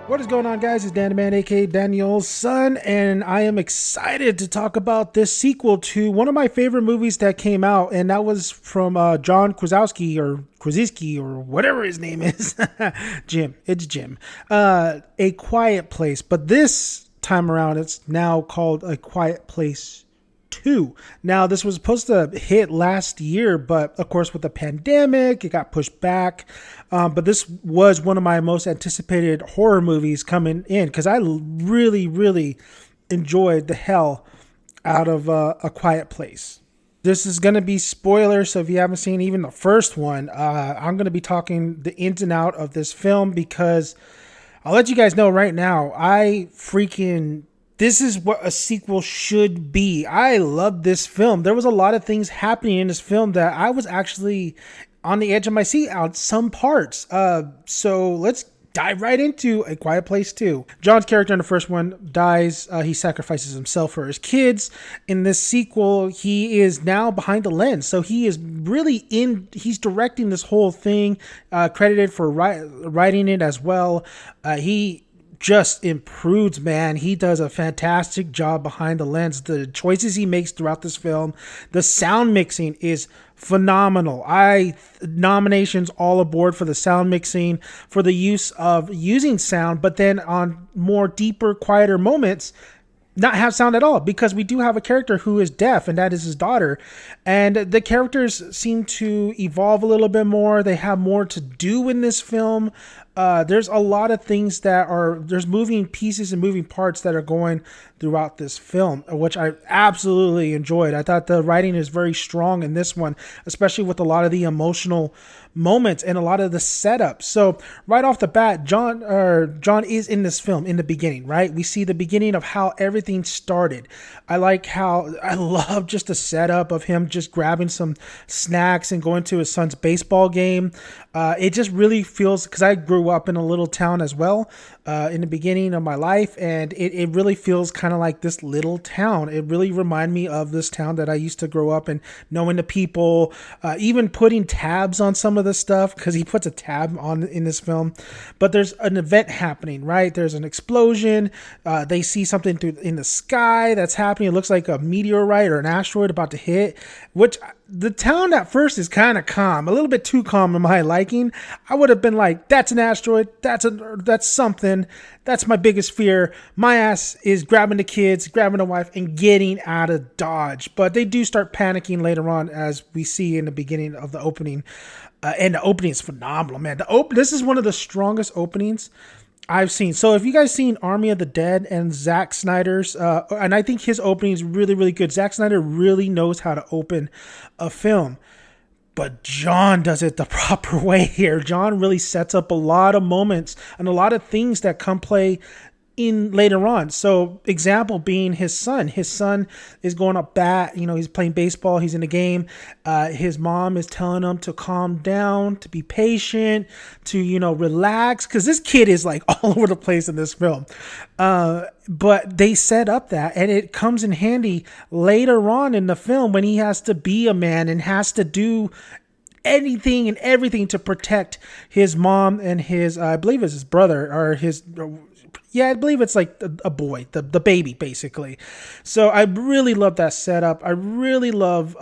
What is going on, guys? It's Dan the Man, aka Daniel's son, and I am excited to talk about this sequel to one of my favorite movies that came out, and that was from John Krasinski or whatever his name is. Jim. It's Jim. A Quiet Place, but this time around, it's now called A Quiet Place 2. Now, this was supposed to hit last year, but of course, with the pandemic, it got pushed back. But this was one of my most anticipated horror movies coming in because I really enjoyed the hell out of A Quiet Place. This is going to be spoilers, so if you haven't seen even the first one, I'm going to be talking the ins and out of this film because I'll let you guys know right now, this is what a sequel should be. I love this film. There was a lot of things happening in this film that I was actually on the edge of my seat on some parts. So let's dive right into A Quiet Place 2. John's character in the first one dies. He sacrifices himself for his kids. In this sequel, he is now behind the lens. So he is really he's directing this whole thing, credited for writing it as well. He just improves, man. He does a fantastic job behind the lens. The choices he makes throughout this film, the sound mixing is phenomenal. Nominations all aboard for the sound mixing, for the use of using sound, but then on more deeper, quieter moments, not have sound at all, because we do have a character who is deaf, and that is his daughter. And the characters seem to evolve a little bit more. They have more to do in this film. There's a lot of things there's moving pieces and moving parts that are going throughout this film, which I absolutely enjoyed. I thought the writing is very strong in this one, especially with a lot of the emotional moments and a lot of the setup. So right off the bat, John is in this film in the beginning, right? We see the beginning of how everything started. I love just the setup of him just grabbing some snacks and going to his son's baseball game. It just really feels, because I grew up in a little town as well in the beginning of my life, and it really feels kind of like this little town. It really reminded me of this town that I used to grow up in, knowing the people, even putting tabs on some of the stuff, because he puts a tab on in this film. But there's an event happening, right? There's an explosion. They see something in the sky that's happening. It looks like a meteorite or an asteroid about to hit, which the town at first is kind of calm, a little bit too calm in my liking. I would have been like, that's an asteroid. That's something. That's my biggest fear. My ass is grabbing the kids, grabbing the wife, and getting out of Dodge. But they do start panicking later on, as we see in the beginning of the opening. And the opening is phenomenal, man. This is one of the strongest openings I've seen. So if you guys seen Army of the Dead and Zack Snyder's, and I think his opening is really good. Zack Snyder really knows how to open a film, but John does it the proper way here. John really sets up a lot of moments and a lot of things that come play in later on. So example being his son. His son is going up bat, he's playing baseball, he's in a game. His mom is telling him to calm down, to be patient, to, relax. Cause this kid is like all over the place in this film. But they set up that, and it comes in handy later on in the film when he has to be a man and has to do anything and everything to protect his mom and his, I believe it's his brother or his, I believe it's like a boy, the baby, basically. So I really love that setup. I really love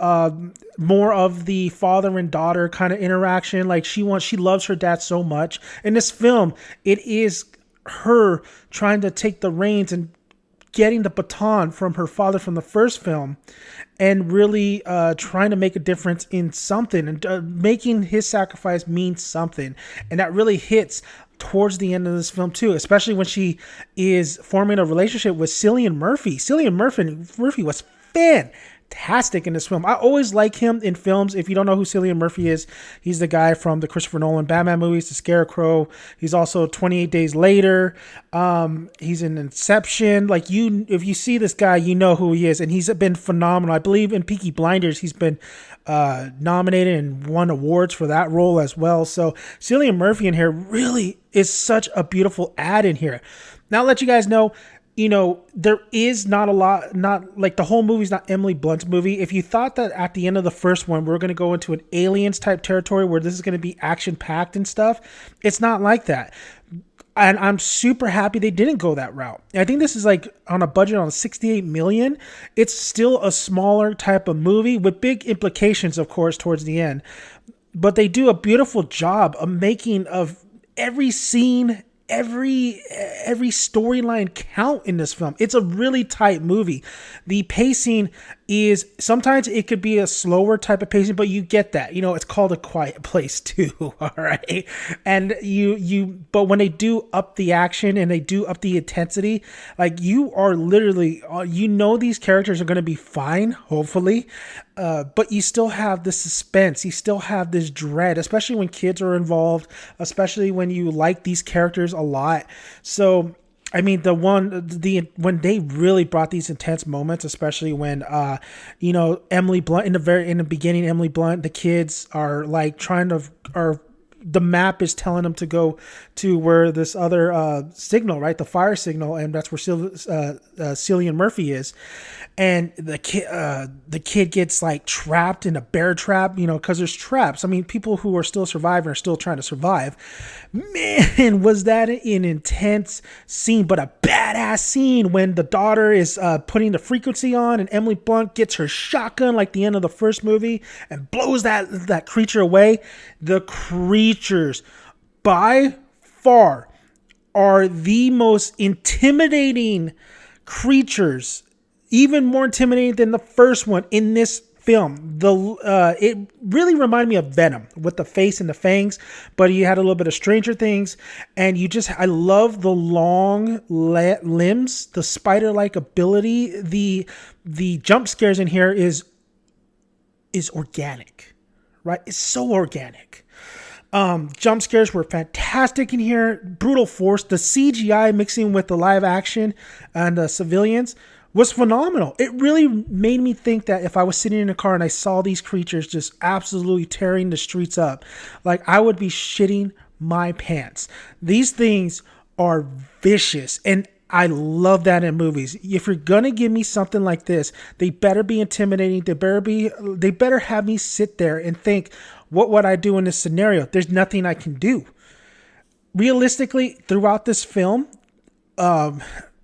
more of the father and daughter kind of interaction. Like she loves her dad so much. In this film, it is her trying to take the reins and getting the baton from her father from the first film, and really trying to make a difference in something, and making his sacrifice mean something. And that really hits towards the end of this film too, especially when she is forming a relationship with Cillian Murphy. Cillian Murphy was fantastic in this film. I always like him in films. If you don't know who Cillian Murphy is, he's the guy from the Christopher Nolan Batman movies, The Scarecrow. He's also 28 Days Later. He's in Inception. If you see this guy, you know who he is, and he's been phenomenal. I believe in Peaky Blinders, he's been nominated and won awards for that role as well. So Cillian Murphy in here really is such a beautiful add in here. Now, I'll let you guys know, there is not a lot, not like the whole movie's not Emily Blunt's movie. If you thought that at the end of the first one, we're going to go into an Aliens type territory where this is going to be action packed and stuff, it's not like that. and I'm super happy they didn't go that route. I think this is like on a budget on 68 million. It's still a smaller type of movie with big implications, of course, towards the end. But they do a beautiful job of making of every scene, every storyline count in this film. It's a really tight movie. The pacing is sometimes it could be a slower type of pacing, but you get that. You know, it's called A Quiet Place too, all right? And but when they do up the action and they do up the intensity, like you are literally, you know, these characters are going to be fine, hopefully. But you still have this suspense. You still have this dread, especially when kids are involved, especially when you like these characters a lot. So, I mean, when they really brought these intense moments, especially when, Emily Blunt in the beginning, Emily Blunt, the kids are like the map is telling them to go to where this other signal, right? The fire signal. And that's where Cillian Murphy is. And the kid gets like trapped in a bear trap, because there's traps. I mean, people who are still surviving are still trying to survive. Man, was that an intense scene, but a badass scene when the daughter is putting the frequency on and Emily Blunt gets her shotgun like the end of the first movie and blows that creature away. The creatures by far are the most intimidating creatures, even more intimidating than the first one in this film. It really reminded me of Venom with the face and the fangs, but you had a little bit of Stranger Things, and I love the long limbs, the spider-like ability. The jump scares in here is organic, right? It's so organic. Jump scares were fantastic in here. Brutal force. The CGI mixing with the live action and the civilians was phenomenal. It really made me think that if I was sitting in a car and I saw these creatures just absolutely tearing the streets up, like I would be shitting my pants. These things are vicious, and I love that in movies. If you're gonna give me something like this, they better be intimidating. They better have me sit there and think, what would I do in this scenario? There's nothing I can do. Realistically, throughout this film,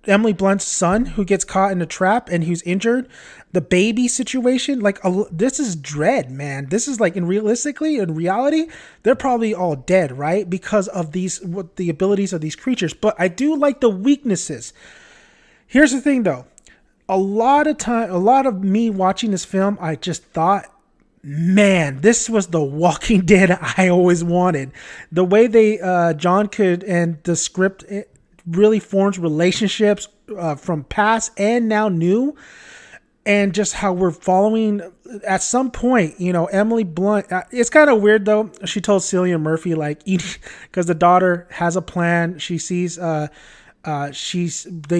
Emily Blunt's son who gets caught in a trap and who's injured, the baby situation, like this is dread, man. This is like in reality, they're probably all dead, right? Because of the abilities of these creatures. But I do like the weaknesses. Here's the thing though. A lot of me watching this film, I just thought, man, this was the Walking Dead I always wanted. The way John and the script, it really forms relationships from past and now new, and just how we're following at some point, Emily Blunt, it's kind of weird though. She told Cillian Murphy, like, because the daughter has a plan. She sees, they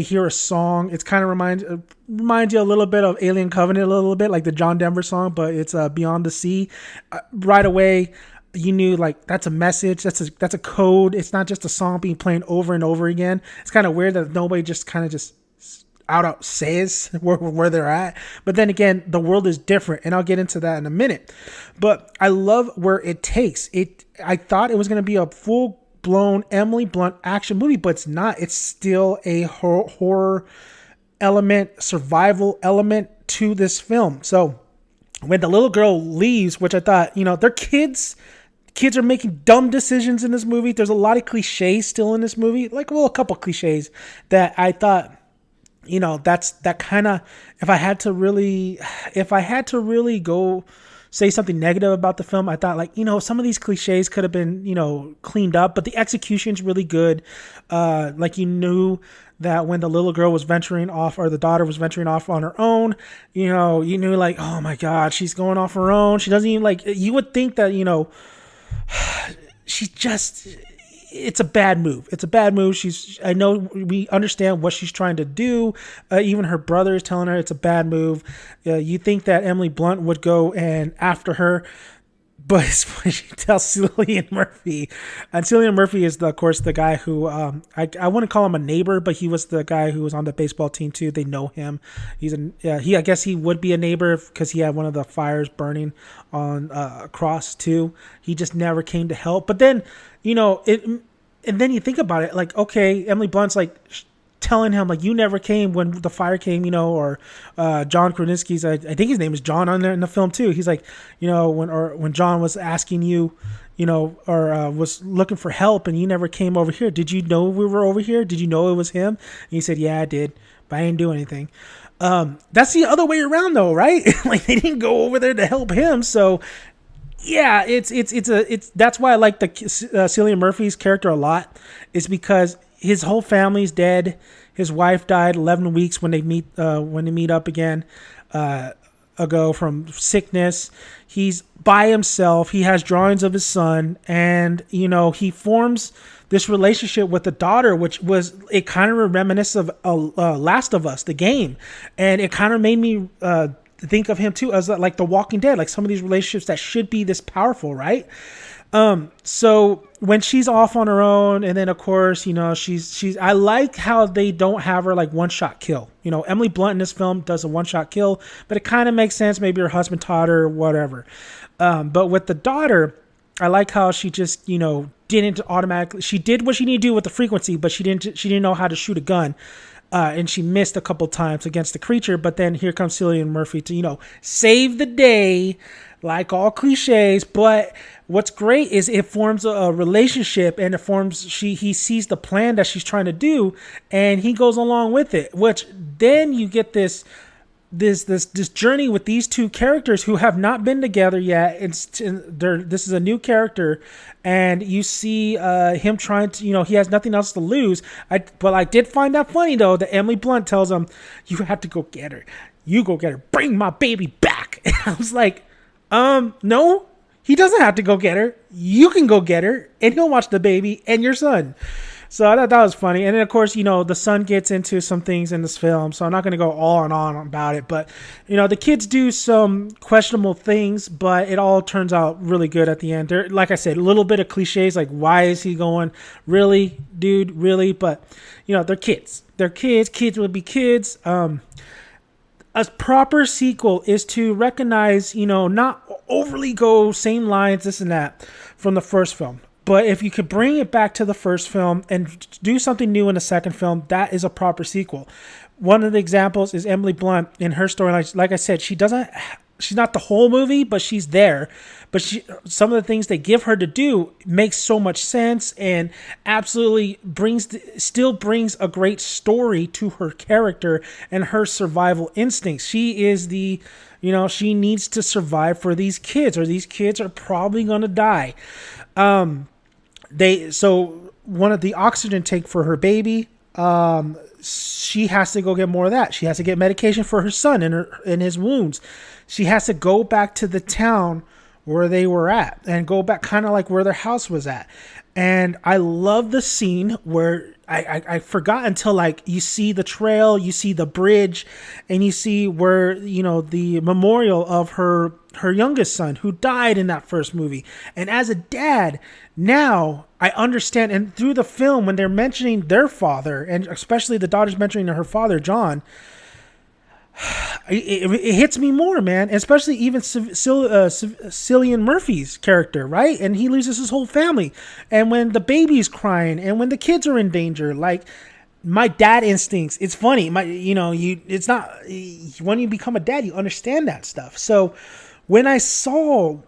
hear a song. It's kind of reminds you a little bit of Alien Covenant, a little bit like the John Denver song, but it's Beyond the Sea. Right away, you knew like that's a message. That's a code. It's not just a song being played over and over again. It's kind of weird that nobody just kind of just out says where they're at. But then again, the world is different, and I'll get into that in a minute. But I love where it takes it. I thought it was going to be a full-blown Emily Blunt action movie, but it's not. It's still a horror element, survival element to this film. So when the little girl leaves, which I thought, they're kids. Kids are making dumb decisions in this movie. There's a lot of cliches still in this movie, like a couple cliches that I thought, that kind of, if I had to really go say something negative about the film, I thought like, some of these cliches could have been, cleaned up, but the execution's really good. Like you knew that when the little girl was venturing off, or the daughter was venturing off on her own, you knew like, oh my God, she's going off her own. She doesn't even you would think that, it's a bad move. It's a bad move. I know we understand what she's trying to do. Even her brother is telling her it's a bad move. You think that Emily Blunt would go and after her, but it's when she tells Cillian Murphy, and Cillian Murphy is of course the guy who I wouldn't call him a neighbor, but he was the guy who was on the baseball team too. They know him. I guess he would be a neighbor because he had one of the fires burning on across too. He just never came to help. But then and then you think about it, like, okay, Emily Blunt's like telling him like, you never came when the fire came, or John Krasinski's, I think his name is John on there in the film too. He's like, when John was asking you, or was looking for help and you never came over here. Did you know we were over here? Did you know it was him? And he said, yeah, I did, but I didn't do anything. That's the other way around though, right? Like they didn't go over there to help him. So yeah, it's that's why I like the Cillian Murphy's character a lot, is because his whole family's dead. His wife died 11 weeks when they meet up again ago from sickness. He's by himself. He has drawings of his son, and he forms this relationship with the daughter, which was, it kind of reminiscent of Last of Us, the game, and it kind of made me think of him too as like The Walking Dead, like some of these relationships that should be this powerful, right? So when she's off on her own, and then of course, she's, I like how they don't have her like one shot kill. Emily Blunt in this film does a one shot kill, but it kind of makes sense. Maybe her husband taught her or whatever. But with the daughter, I like how she just, didn't automatically, she did what she needed to do with the frequency, but she didn't know how to shoot a gun. And she missed a couple times against the creature, but then here comes Cillian Murphy to, save the day, like all cliches. But what's great is it forms a relationship, and he sees the plan that she's trying to do, and he goes along with it, which then you get this journey with these two characters who have not been together yet. This is a new character, and you see him trying to, he has nothing else to lose. But I did find that funny though, that Emily Blunt tells him, you have to go get her. You go get her. Bring my baby back. And I was like, no, he doesn't have to go get her. You can go get her, and he'll watch the baby and your son. So I thought that was funny. And then, of course, the son gets into some things in this film, so I'm not going to go on and on about it. But, the kids do some questionable things, but it all turns out really good at the end. There, like I said, a little bit of cliches, like, why is he going? Really, dude, really? But, they're kids. They're kids. Kids will be kids. A proper sequel is to recognize, not overly go same lines, this and that, from the first film. But if you could bring it back to the first film and do something new in the second film, that is a proper sequel. One of the examples is Emily Blunt in her storyline. Like I said, she's not the whole movie, but she's there. But some of the things they give her to do makes so much sense, and absolutely still brings a great story to her character and her survival instincts. She is she needs to survive for these kids, or these kids are probably going to die. So one of the oxygen tank for her baby, she has to go get more of that. She has to get medication for her son in his wounds. She has to go back to the town where they were at, and go back kind of like where their house was at. And I love the scene where I forgot until like you see the trail, you see the bridge, and you see where, the memorial of her youngest son who died in that first movie. And as a dad, now I understand, and through the film, when they're mentioning their father, and especially the daughter's mentioning her father, John, it hits me more, man. Especially even Cillian Murphy's character, right? And he loses his whole family. And when the baby's crying, and when the kids are in danger, like my dad instincts, it's funny. It's not, when you become a dad, you understand that stuff. So when I saw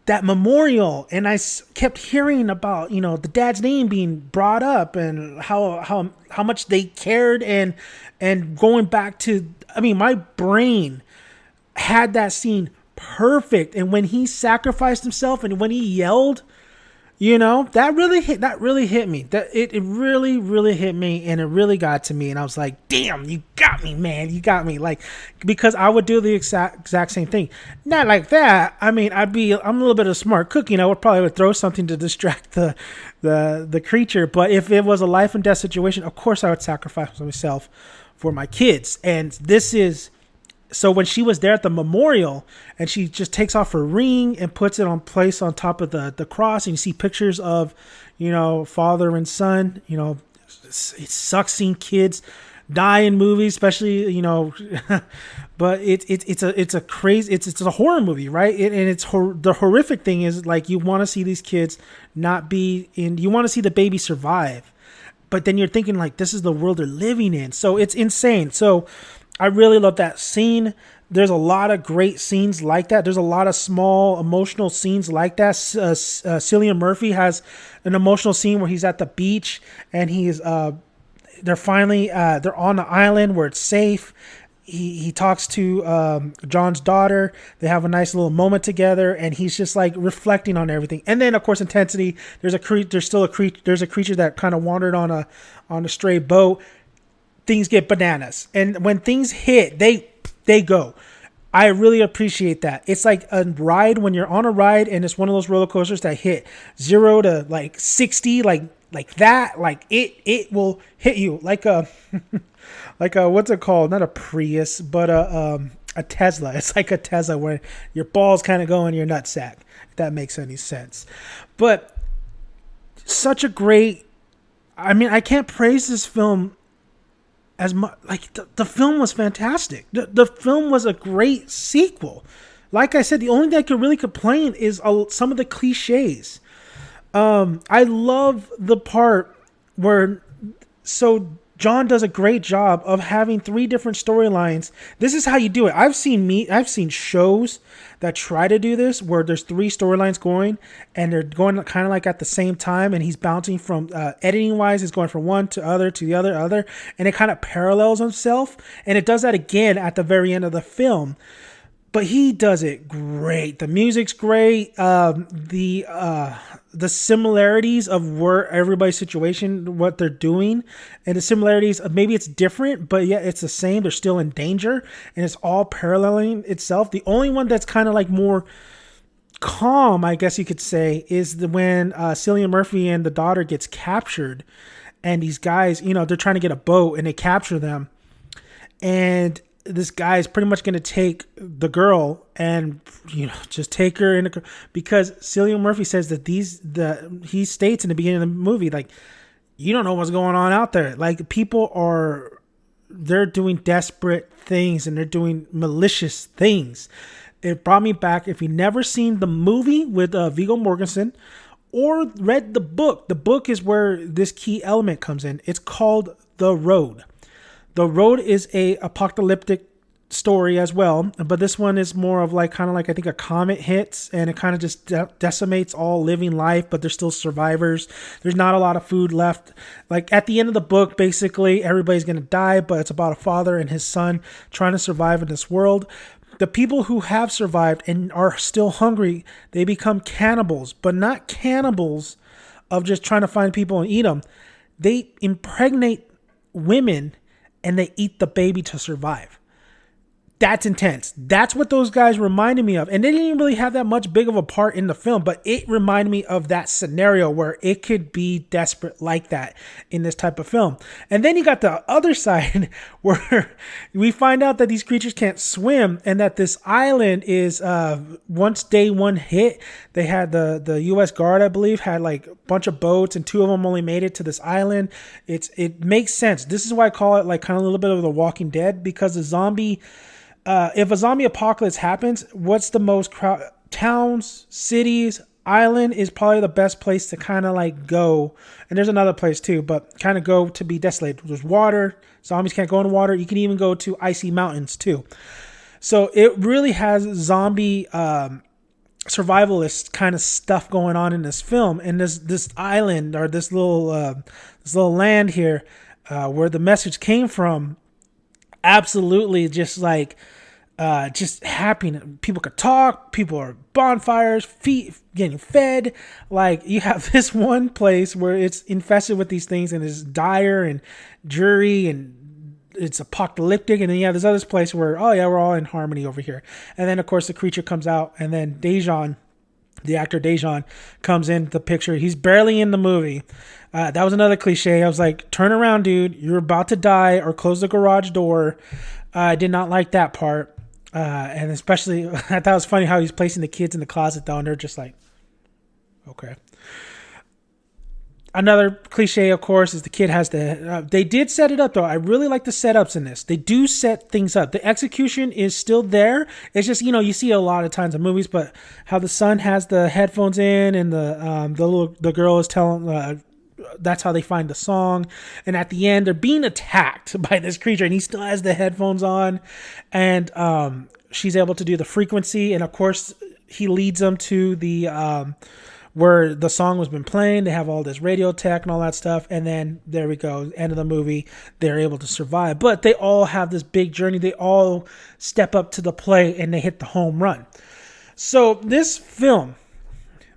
that memorial, and I kept hearing about, the dad's name being brought up, and how much they cared, and going back to, my brain had that scene perfect. And when he sacrificed himself, and when he yelled, that really hit me. That it really, really hit me, and it really got to me. And I was like, damn, you got me, man. You got me. Like, because I would do the exact same thing. Not like that. I'm a little bit of a smart cook, I would probably throw something to distract the creature. But if it was a life and death situation, of course I would sacrifice myself for my kids. And so when she was there at the memorial, and she just takes off her ring and puts it on top of the cross, and you see pictures of, father and son, it sucks seeing kids die in movies, especially, but it's a crazy, it's a horror movie, right? And the horrific thing is, like, you want to see these kids not be in, you want to see the baby survive, but then you're thinking, like, this is the world they're living in. So it's insane. So I really love that scene. There's a lot of great scenes like that. There's a lot of small emotional scenes like that. Cillian Murphy has an emotional scene where he's at the beach and they're finally they're on the island where it's safe. He talks to John's daughter. They have a nice little moment together, and he's just like reflecting on everything. And then, of course, intensity. There's a creature that kind of wandered on a stray boat. Things get bananas, and when things hit, they go. I really appreciate that. It's like a ride when you're on a ride, and it's one of those roller coasters that hit 0 to like 60, like that. Like it will hit you like a like a, what's it called? Not a Prius, but a Tesla. It's like a Tesla where your balls kind of go in your nutsack. If that makes any sense. But such a great. I mean, I can't praise this film as much. Like, the film was fantastic. The film was a great sequel. Like I said, the only thing I could really complain is some of the cliches. I love the part where, so John does a great job of having 3 different storylines. This is how you do it. I've seen shows that try to do this where there's 3 storylines going and they're going kind of like at the same time, and he's bouncing from editing wise, he's going from one to other to the other, and it kind of parallels himself, and it does that again at the very end of the film. But he does it great. The music's great. The similarities of where everybody's situation, what they're doing, and the similarities of, maybe it's different, but yeah, it's the same. They're still in danger, and it's all paralleling itself. The only one that's kind of like more calm, I guess you could say, is when Cillian Murphy and the daughter gets captured, and these guys, they're trying to get a boat, and they capture them, and this guy is pretty much going to take the girl and just take her in because Cillian Murphy says that he states in the beginning of the movie, like, you don't know what's going on out there. Like, they're doing desperate things and they're doing malicious things. It brought me back. If you've never seen the movie with Viggo Mortensen or read the book is where this key element comes in. It's called The Road. The Road is a apocalyptic story as well, but this one is more of like, kind of like, I think a comet hits and it kind of just decimates all living life, but there's still survivors. There's not a lot of food left. Like, at the end of the book, basically everybody's going to die, but it's about a father and his son trying to survive in this world. The people who have survived and are still hungry, they become cannibals, but not cannibals of just trying to find people and eat them. They impregnate women and they eat the baby to survive. That's intense. That's what those guys reminded me of. And they didn't even really have that much big of a part in the film, but it reminded me of that scenario where it could be desperate like that in this type of film. And then you got the other side where we find out that these creatures can't swim and that this island is, once day one hit, they had the U.S. Guard, I believe, had like a bunch of boats and 2 of them only made it to this island. It makes sense. This is why I call it like kind of a little bit of The Walking Dead, because if a zombie apocalypse happens, what's the most towns, cities, island is probably the best place to kind of like go. And there's another place too, but kind of go to be desolated. There's water. Zombies can't go in water. You can even go to icy mountains too. So it really has zombie survivalist kind of stuff going on in this film. And this island, or this little land here where the message came from, absolutely just like just happy. People could talk, people are bonfires, feet getting fed. Like, you have this one place where it's infested with these things and it's dire and dreary and it's apocalyptic, and then you have this other place where, oh yeah, we're all in harmony over here. And then of course the creature comes out, and then Dejan, the actor Dejan, comes into the picture. He's barely in the movie. That was another cliche. I was like, turn around, dude. You're about to die, or close the garage door. I did not like that part. And especially, I thought it was funny how he's placing the kids in the closet, though, and they're just like, okay. Another cliche, of course, is the kid has the. They did set it up though. I really like the setups in this. They do set things up. The execution is still there. It's just you see a lot of times in movies, but how the son has the headphones in and the girl is telling. That's how they find the song, and at the end they're being attacked by this creature, and he still has the headphones on, and she's able to do the frequency, and of course he leads them to the. Where the song was been playing, they have all this radio tech and all that stuff, and then there we go, end of the movie, they're able to survive. But they all have this big journey, they all step up to the plate and they hit the home run. So this film,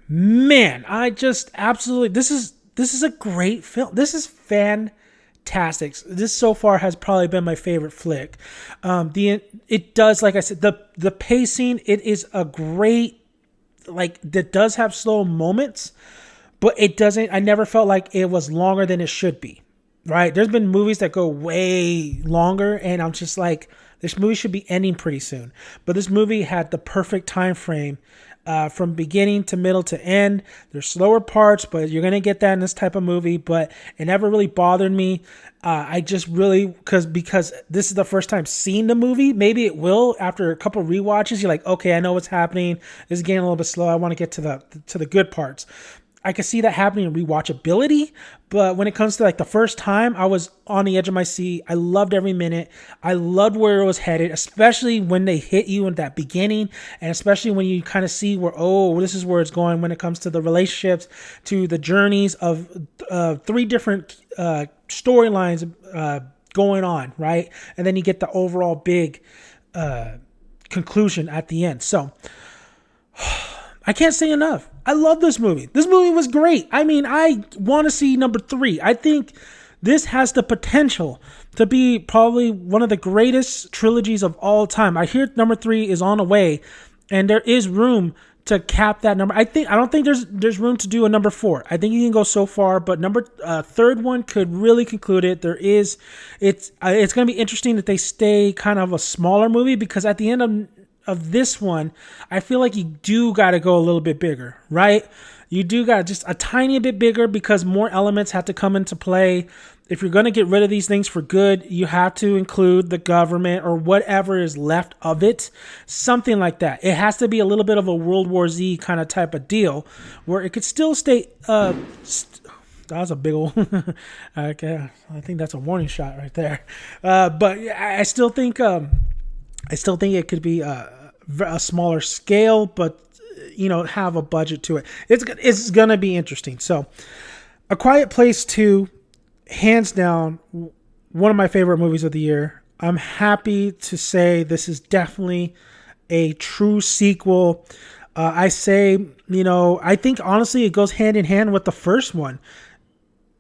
man, I just absolutely, this is a great film. This is fantastic. This so far has probably been my favorite flick. It does, like I said, the pacing, it is a great, like, that does have slow moments, but it doesn't, I never felt like it was longer than it should be, right? There's been movies that go way longer and I'm just like, this movie should be ending pretty soon. But this movie had the perfect time frame from beginning to middle to end. There's slower parts, but you're going to get that in this type of movie, but it never really bothered me. I just really, because this is the first time seeing the movie, maybe it will after a couple rewatches. You're like, okay, I know what's happening. This is getting a little bit slow. I want to get to the good parts. I could see that happening in rewatchability, but when it comes to like the first time, I was on the edge of my seat. I loved every minute. I loved where it was headed, especially when they hit you in that beginning, and especially when you kind of see where, oh, this is where it's going when it comes to the relationships, to the journeys of 3 different storylines going on, right? And then you get the overall big conclusion at the end. So I can't say enough. I love this movie. This movie was great. I mean, I want to see number 3. I think this has the potential to be probably one of the greatest trilogies of all time. I hear number 3 is on the way, and there is room to cap that number. I don't think there's room to do a number 4. I think you can go so far, but third one could really conclude it. It's going to be interesting that they stay kind of a smaller movie, because at the end of this one, I feel like you do got to go a little bit bigger, right? You do got just a tiny bit bigger, because more elements have to come into play. If you're going to get rid of these things for good, you have to include the government or whatever is left of it. Something like that. It has to be a little bit of a World War Z kind of type of deal, where it could still stay... that was a big old... okay, I think that's a warning shot right there. But I still think... it could be a smaller scale, but have a budget to it. It's gonna be interesting. So, A Quiet Place 2, hands down, one of my favorite movies of the year. I'm happy to say this is definitely a true sequel. I think honestly it goes hand in hand with the first one.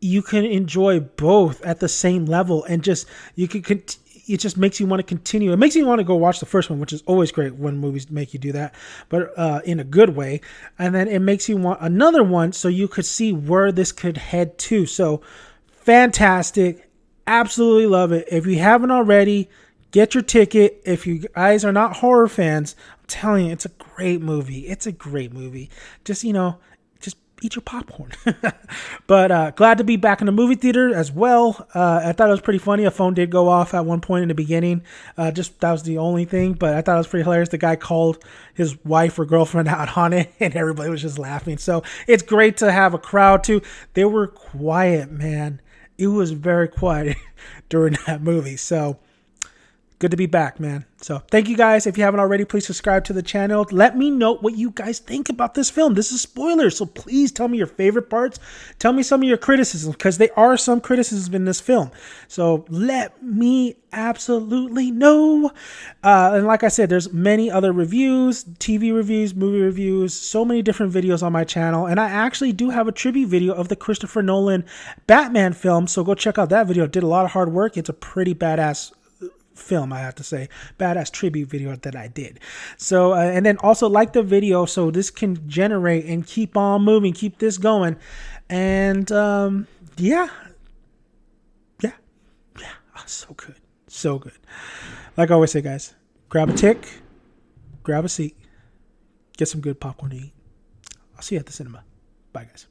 You can enjoy both at the same level, and it just makes you want to continue. It makes you want to go watch the first one, which is always great when movies make you do that, but in a good way. And then it makes you want another one, so you could see where this could head to. So fantastic. Absolutely love it. If you haven't already, get your ticket. If you guys are not horror fans, I'm telling you, it's a great movie. It's a great movie. Just eat your popcorn. But glad to be back in the movie theater as well. I thought it was pretty funny. A phone did go off at one point in the beginning. That was the only thing, but I thought it was pretty hilarious. The guy called his wife or girlfriend out on it, and everybody was just laughing. So it's great to have a crowd too. They were quiet, man. It was very quiet during that movie. So good to be back, man. So thank you guys. If you haven't already, please subscribe to the channel. Let me know what you guys think about this film. This is spoilers, so please tell me your favorite parts. Tell me some of your criticisms, because there are some criticisms in this film. So let me absolutely know. And like I said, there's many other reviews, TV reviews, movie reviews, so many different videos on my channel. And I actually do have a tribute video of the Christopher Nolan Batman film. So go check out that video. I did a lot of hard work. It's a pretty badass film, I have to say. Badass tribute video that I did. So and then also like the video so this can generate and keep on moving, keep this going. And yeah, so good. Like I always say, guys, grab a tick, grab a seat, get some good popcorn to eat. I'll see you at the cinema. Bye, guys.